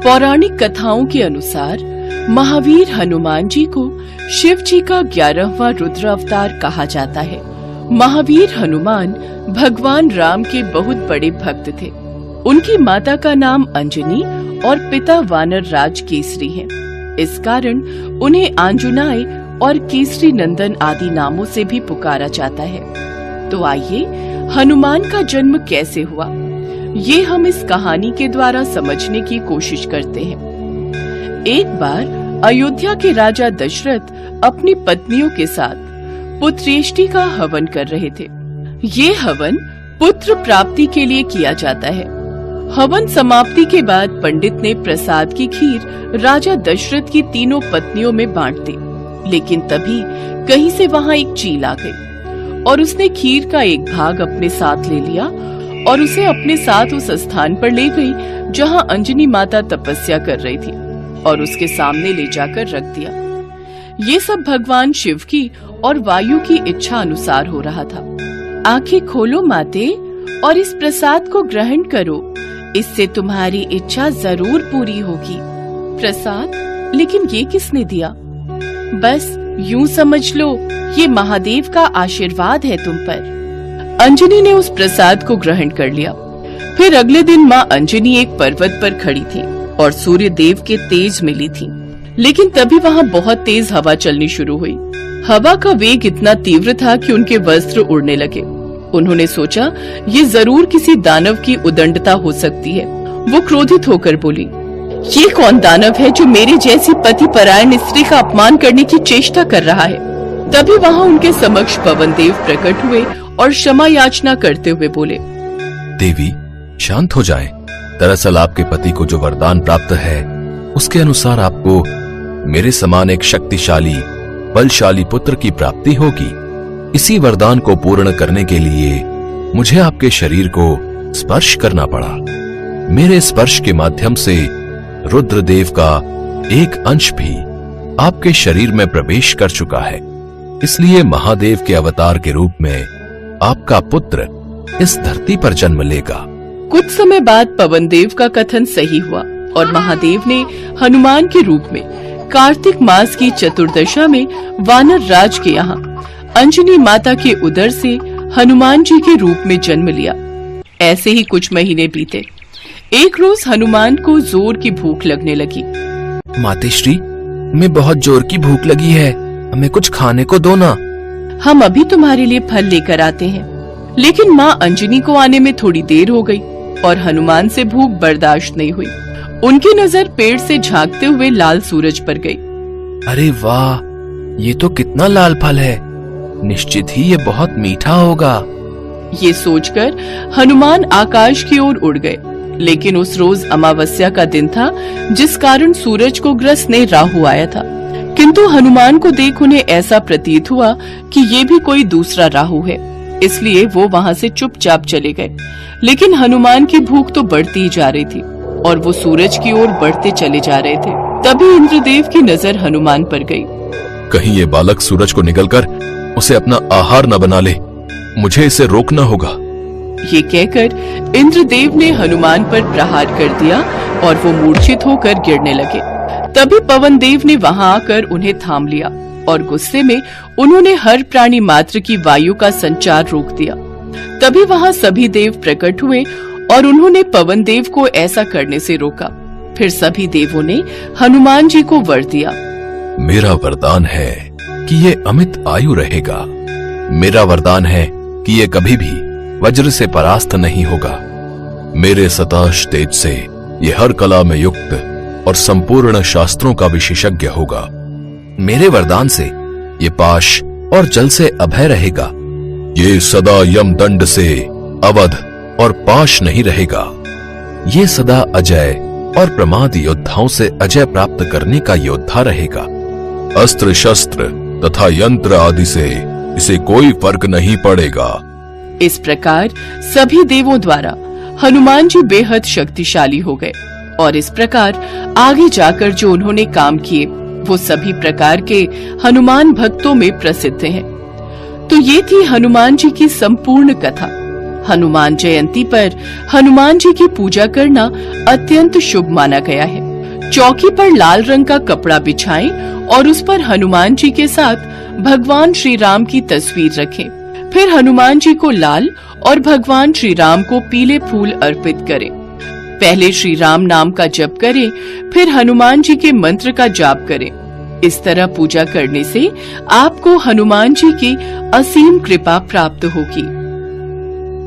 पौराणिक कथाओं के अनुसार महावीर हनुमान जी को शिव जी का 11वां रुद्र अवतार कहा जाता है। महावीर हनुमान भगवान राम के बहुत बड़े भक्त थे। उनकी माता का नाम अंजनी और पिता वानर राज केसरी हैं। इस कारण उन्हें आंजुनाय और केसरी नंदन आदि नामों से भी पुकारा जाता है। तो आइए हनुमान का जन्म कैसे हुआ, ये हम इस कहानी के द्वारा समझने की कोशिश करते हैं। एक बार अयोध्या के राजा दशरथ अपनी पत्नियों के साथ पुत्रेष्टि का हवन कर रहे थे। ये हवन पुत्र प्राप्ति के लिए किया जाता है। हवन समाप्ति के बाद पंडित ने प्रसाद की खीर राजा दशरथ की तीनों पत्नियों में बांट दी। लेकिन तभी कहीं से वहाँ एक चील आ गई और उसने खीर का एक भाग अपने साथ ले लिया और उसे अपने साथ उस स्थान पर ले गई जहाँ अंजनी माता तपस्या कर रही थी और उसके सामने ले जाकर रख दिया। ये सब भगवान शिव की और वायु की इच्छा अनुसार हो रहा था। आंखें खोलो माते और इस प्रसाद को ग्रहण करो, इससे तुम्हारी इच्छा जरूर पूरी होगी। प्रसाद? लेकिन ये किसने दिया? बस यूं समझ लो, ये महादेव का आशीर्वाद है तुम पर। अंजनी ने उस प्रसाद को ग्रहण कर लिया। फिर अगले दिन माँ अंजनी एक पर्वत पर खड़ी थी और सूर्य देव के तेज मिली थी। लेकिन तभी वहाँ बहुत तेज हवा चलनी शुरू हुई। हवा का वेग इतना तीव्र था कि उनके वस्त्र उड़ने लगे। उन्होंने सोचा ये जरूर किसी दानव की उदंडता हो सकती है। वो क्रोधित होकर बोली, ये कौन दानव है जो मेरी जैसी पति परायण स्त्री का अपमान करने की चेष्टा कर रहा है? तभी वहाँ उनके समक्ष पवन देव प्रकट हुए और क्षमा याचना करते हुए बोले, देवी शांत हो जाएं। दरअसल आपके पति को जो वरदान प्राप्त है उसके अनुसार आपको मेरे समान एक शक्तिशाली बलशाली पुत्र की प्राप्ति होगी। इसी वरदान को पूर्ण करने के लिए मुझे आपके शरीर को स्पर्श करना पड़ा। मेरे स्पर्श के माध्यम से रुद्रदेव का एक अंश भी आपके शरीर में प्रवेश कर चुका है। इसलिए महादेव के अवतार के रूप में आपका पुत्र इस धरती पर जन्म लेगा। कुछ समय बाद पवन देव का कथन सही हुआ और महादेव ने हनुमान के रूप में कार्तिक मास की चतुर्दशा में वानर राज के यहाँ अंजनी माता के उदर से हनुमान जी के रूप में जन्म लिया। ऐसे ही कुछ महीने बीते। एक रोज हनुमान को जोर की भूख लगने लगी। मातेश्री, हमें बहुत जोर की भूख लगी है, हमें कुछ खाने को दो ना। हम अभी तुम्हारे लिए फल लेकर आते हैं। लेकिन माँ अंजनी को आने में थोड़ी देर हो गई और हनुमान से भूख बर्दाश्त नहीं हुई। उनकी नजर पेड़ से झांकते हुए लाल सूरज पर गई। अरे वाह, ये तो कितना लाल फल है, निश्चित ही ये बहुत मीठा होगा। ये सोचकर हनुमान आकाश की ओर उड़ गए। लेकिन उस रोज अमावस्या का दिन था, जिस कारण सूरज को ग्रसने राहु आया था। किंतु हनुमान को देख उन्हें ऐसा प्रतीत हुआ कि ये भी कोई दूसरा राहु है, इसलिए वो वहाँ से चुपचाप चले गए। लेकिन हनुमान की भूख तो बढ़ती ही जा रही थी और वो सूरज की ओर बढ़ते चले जा रहे थे। तभी इंद्रदेव की नजर हनुमान पर गई। कहीं ये बालक सूरज को निगलकर उसे अपना आहार न बना ले, मुझे इसे रोकना होगा। ये कहकर इंद्रदेव ने हनुमान पर प्रहार कर दिया और वो मूर्छित होकर गिरने लगे। तभी पवन देव ने वहां आकर उन्हें थाम लिया और गुस्से में उन्होंने हर प्राणी मात्र की वायु का संचार रोक दिया। तभी वहां सभी देव प्रकट हुए और उन्होंने पवन देव को ऐसा करने से रोका। फिर सभी देवों ने हनुमान जी को वर दिया। मेरा वरदान है कि ये अमित आयु रहेगा। मेरा वरदान है कि ये कभी भी वज्र से परास्त नहीं होगा। मेरे सताश तेज से ये हर कला में युक्त और संपूर्ण शास्त्रों का विशेषज्ञ होगा। मेरे वरदान से ये पाश और जल से अभय रहेगा। ये सदा यम दंड से अवध और पाश नहीं रहेगा। ये सदा अजय और प्रमाद योद्धाओं से अजय प्राप्त करने का योद्धा रहेगा। अस्त्र शस्त्र तथा यंत्र आदि से इसे कोई फर्क नहीं पड़ेगा। इस प्रकार सभी देवों द्वारा हनुमान जी बेहद शक्तिशाली हो गए और इस प्रकार आगे जाकर जो उन्होंने काम किए वो सभी प्रकार के हनुमान भक्तों में प्रसिद्ध हैं। तो ये थी हनुमान जी की संपूर्ण कथा। हनुमान जयंती पर हनुमान जी की पूजा करना अत्यंत शुभ माना गया है। चौकी पर लाल रंग का कपड़ा बिछाएं और उस पर हनुमान जी के साथ भगवान श्री राम की तस्वीर रखें। फिर हनुमान जी को लाल और भगवान श्री राम को पीले फूल अर्पित करें। पहले श्री राम नाम का जप करें, फिर हनुमान जी के मंत्र का जाप करें। इस तरह पूजा करने से आपको हनुमान जी की असीम कृपा प्राप्त होगी।